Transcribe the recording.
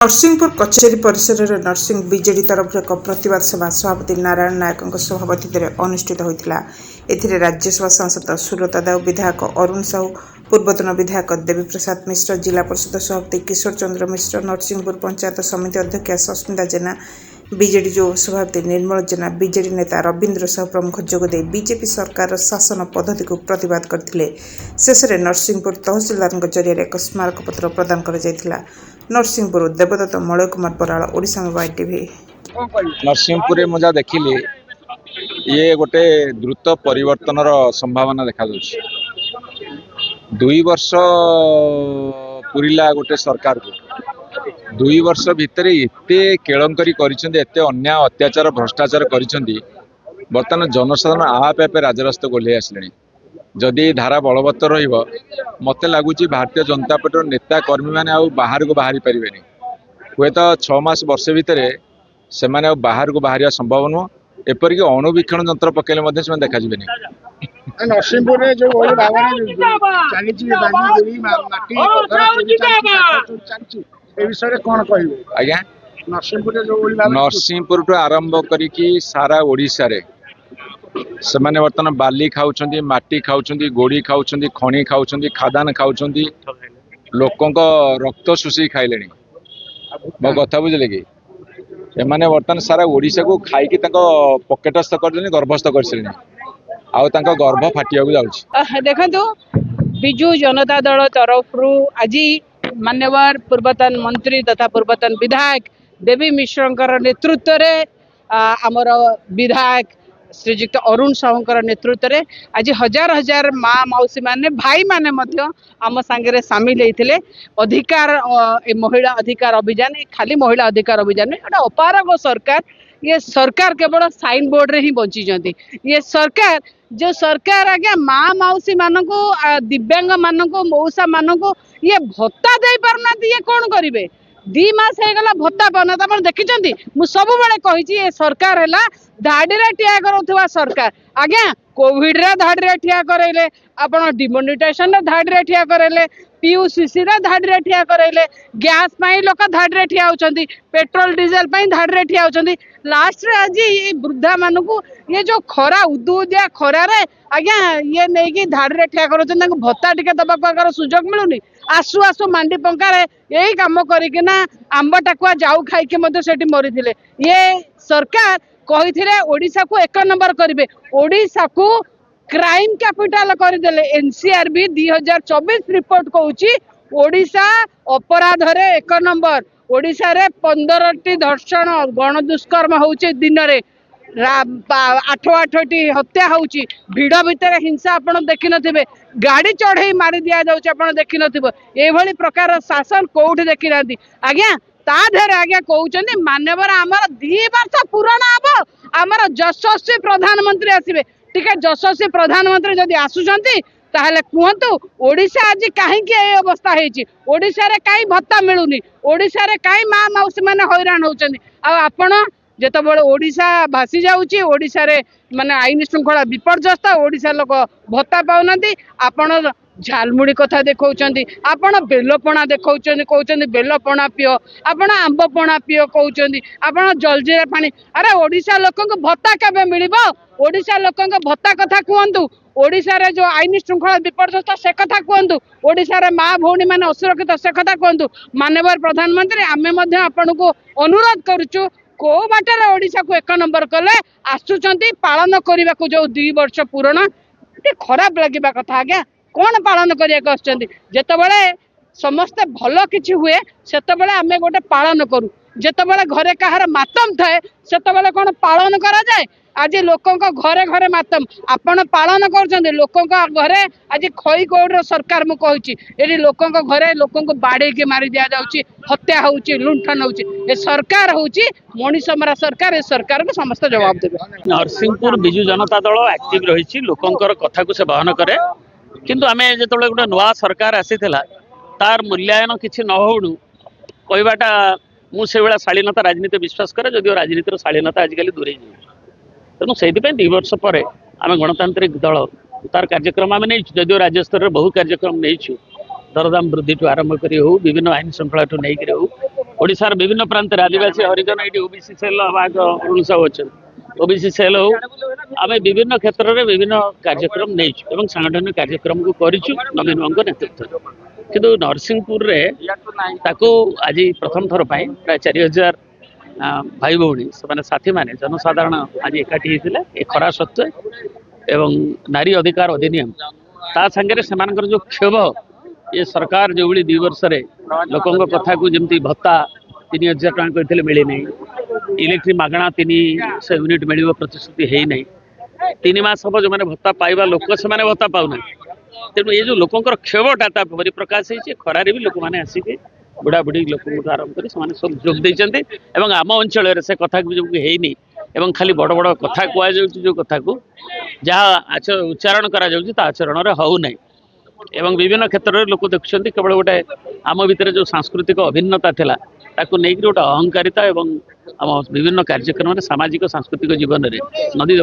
नरसिंहपुर कचेरी परिसर में नरसिंह बीजेडी तरफ एक प्रतिवाद सभा सभापति नारायण नायक सभापति अनुष्ठित होता। राज्यसभा सांसद सुरता देव, विधायक अरुण साहू, पूर्वतन विधायक देवी प्रसाद मिश्र, जिला परिषद सभापति किशोर चंद्र मिश्र, नरसिंहपुर पंचायत समिति अध्यक्ष सस्मिता जेना, बीजेडी जो सभापति निर्मल जेना, बीजेडी नेता रविंद्र साहू प्रमुख जोगदे बीजेपी सरकार शासन पद्धति को प्रतिवाद करथिले। शेष में नरसिंहपुर तहसीलदार जरिए एक स्मारक पत्र प्रदान कर नरसिंहपुर देवदत्त मलय कुमार बराड़, ओडिशा मोबाइल टीवी। नरसिंहपुर मुझा देखिली ये गोटे द्रुत परिवर्तन संभावना देखा दुई वर्ष पूरीला गोटे सरकार को 2 वर्ष भितर एते केलंकरी करिसेंती, एते अन्याय अत्याचार भ्रष्टाचार करिसेंती। बर्तमान जनसाधारण आप आप राजरास्ता गोले आसले। जदि धारा बलवत्तर रहिबो मते लागुची भारतीय जनता पार्टी नेता कर्मी माने आ बाहर को बाहरी परिबेनी। हुए तो 6 मास वर्ष भितर से माने बाहर को बाहरिया संभव नुह। एपरिक अणुवीक्षण यंत्र पकेले मध्य से देखा जीवेनी। नरसिंहपुर जो चली आज्ञा नरसिंहपुर टू आरंभ करिकी सारा ओडिशा रे से माने वर्तमान बाली खाउछंती, माटी खाउछंती, गोड़ी खाउछंती, खणी खाउछंती, खादान खाउछंती, लोकों को रक्त सुसी खाइलेनी। मो कथा बुझले कि एमाने वर्तमान सारा ओडिशा को खाइकी ताको पॉकेटस्थ करदेनी, गर्भस्थ करसिलेनी। आउ ताको गर्भ फाटियाକୁ जाउछि। देखंतु बिजू जनता दल तरफ आज मान्यवर पूर्वतन मंत्री तथा पूर्वतन विधायक देवी मिश्र नेतृत्व रे आमर विधायक श्रीजुक्त अरुण साहू नेतृत्व रे आज हजार हजार माँ मौसी माने भाई माने मध्य आम सांगे सामिल होते। अधिकार महिला अधिकार अभियान खाली महिला अधिकार अभियान गोटे अपारग सरकार। ये सरकार केवल साइन बोर्ड रे ही बंची। ये सरकार जो सरकार आज्ञा माँ मौसी मान को दिव्यांग मान को मौसा मान को ये भत्ता दे पारना। ये कौन करेंगे? 2 मास होगा भत्ता पाना। आप देखी मुझे सब कही ये सरकार है धाड़ी ठिया करुवा सरकार। आज्ञा कोविड रे धाड़ी ठिया करैले, आपण डिमोनिटाइजेशन धाड़ी ठिया करैले, पीयूसीसी धाड़ी ठिया करैले, गैस पाई लोक धाड़ी ठिया होचंती, पेट्रोल डीजल पाई धाड़ी ठिया होचंती। लास्ट रे आज ये वृद्धा मानू ये जो खरा उदुदिया खरा रे आज्ञा ये नहीं कि धाड़ी ठिया करोचंती, भत्ता टिके दबा सुजोग मिलुनी। आसु आसु मांडी पंकार यही कम करना आंब टाकुआ जाऊ खाइके मरी। ये सरकार कही ओडिशा को 1 नंबर करेंगे, ओडिशा को क्राइम कैपिटल करदेले। एनसीआरबी 2024 रिपोर्ट कहूँ ओडिशा अपराध रे 1 नंबर। ओडिशा रे 15टी धर्षण गण दुष्कर्म होउचे दिन रे, 8टी हत्या होउची। भिड़ भितर हिंसा आपण देखि नथिबे, गाड़ी चढ़ई मारी दिया जाउचे आपण देखि नथिबो। ए भली प्रकार शासन कोउठ देखि नांदी आज्ञा। ताधर आज्ञा कहते मान्यवर आमर 2 वर्ष पूरण हम आमर यशस्वी प्रधानमंत्री आसवे। टिके यशस्वी प्रधानमंत्री जदि आसुचंती ताहले कहतु ओडिशा आज कहीं अवस्था होती, ओडिशा रे कहीं भत्ता मिलूनी, ओडिशा रे कहीं माँ मौसी मैंने हैरान होती। आपण जितेबाला ओडिशा भासी जाऊँगी, ओडिशा रे माने आईन श्रृंखला विपर्यस्त, ओडिशा लोक भत्ता पाऊना। आपण झालमुड़ी कथा देखौचंदी, आपण बेलपणा देखौचंदी, कहउचंदी बेलपणा पियो, आपण आंबपणा पियो कहउचंदी, आपण जलजीरा पानी। अरे ओडिशा लोकंक भत्ता केबे मिलिबो? ओडिशा लोकंक भत्ता कथा कहंतु। ओडिशा रे जो आईन श्रृंखला विपर्यस्त से कथा कहंतु। ओडिशा रे माँ भौणी माने असुरक्षित से कथा कहंतु। माननीय प्रधानमंत्री आमे मध्य आपण को अनुरोध करूछु को बाटर ओडिशा को 1 नंबर कले आसुचंती पालन करने को जो 2 वर्ष पूरण खराब लगे कथा। आज्ञा कौन पालन करने जितेबाला समस्ते भल कि हुए सेतबेले आमे गोटे पालन करूँ। जितेबाला घरे कहार मातम थाए सेतबेले कौन पालन करा जाए? आज लोकों घरे घरे मातम आपण पालन कर लोकों घरे आज खई कौड़ सरकार मु कहूँ ये लोकों घरे लोकों बाड़े के मारी दिया जाउची, हत्या होउची, लुंठन होउची। ये सरकार होउची मनीष मरा सरकार। ये सरकार को समस्त जवाब देबे। नरसिंहपुर बिजू जनता दल एक्टिव रही लोकों कथा को से बहन करे, किंतु आमे जेतबेले गोटे नवा सरकार आसीथिला तार मूल्यांकन किछि न होणु कहबाटा मु से बेला शालीनता राजनीति विश्वास करे, जदिओ राजनीतिर शालीनता आजिकल दूरे जाउछि। तेणु से 2 वर्ष पर आम गणतांत्रिक दल तार कार्यक्रम आम नहीं, जदिओ राज्य स्तर में बहु कार्यक्रम नहीं, दरदाम वृद्धि आरंभ कर विभिन्न आईन श्रृंखला नहीं ओडिशार विभिन्न प्रांत आदिवासी हरिजन ये ओबीसी सेल अरुण साहू अच्छा ओबीसी सेल हो आम विभिन्न क्षेत्र में विभिन्न कार्यक्रम नहीं सांगठनिक कार्यक्रम को करूँ नवीन बाबू नेतृत्व किंतु नरसिंहपुर रे ताको आज प्रथम थर प्राय 4000 भाई भौणी से साथी माने जनसाधारण आज एकाठी होते ए खरा सत्वे एवं नारी अधिकार अधिनियम ता संगे से जो क्षोभ ये सरकार जो 2 वर्ष लोकों कथा को जमती भत्ता 3000 टଙ୍କା कहते मिले नहीं इलेक्ट्रिक मागणा 300 यूनिट मिल प्रतिश्रुति है नहीं 3 मास हम जो मैंने भत्ता पाइबा लोक से भत्ता पाऊना तेणु ये जो लोकों क्षोभटा परिप्रकाश होती खरारे भी लोक मैंने आसिक बुढ़ा बुढ़ी लोक आरंभ कर सब जोग देते आम अंचल से कथा जो है खाली बड़ बड़ कथा कहुँ जो कथा को जहाँ उच्चारण आचरण हो ना एवं विभिन्न क्षेत्र में लोक देखुं केवल गोटे आम भितर जो सांस्कृतिक अभिन्नता थिला ताकू नहीं गोटे अहंकारिता एवं आम विभिन्न कार्यक्रम सामाजिक सांस्कृतिक जीवन में नदी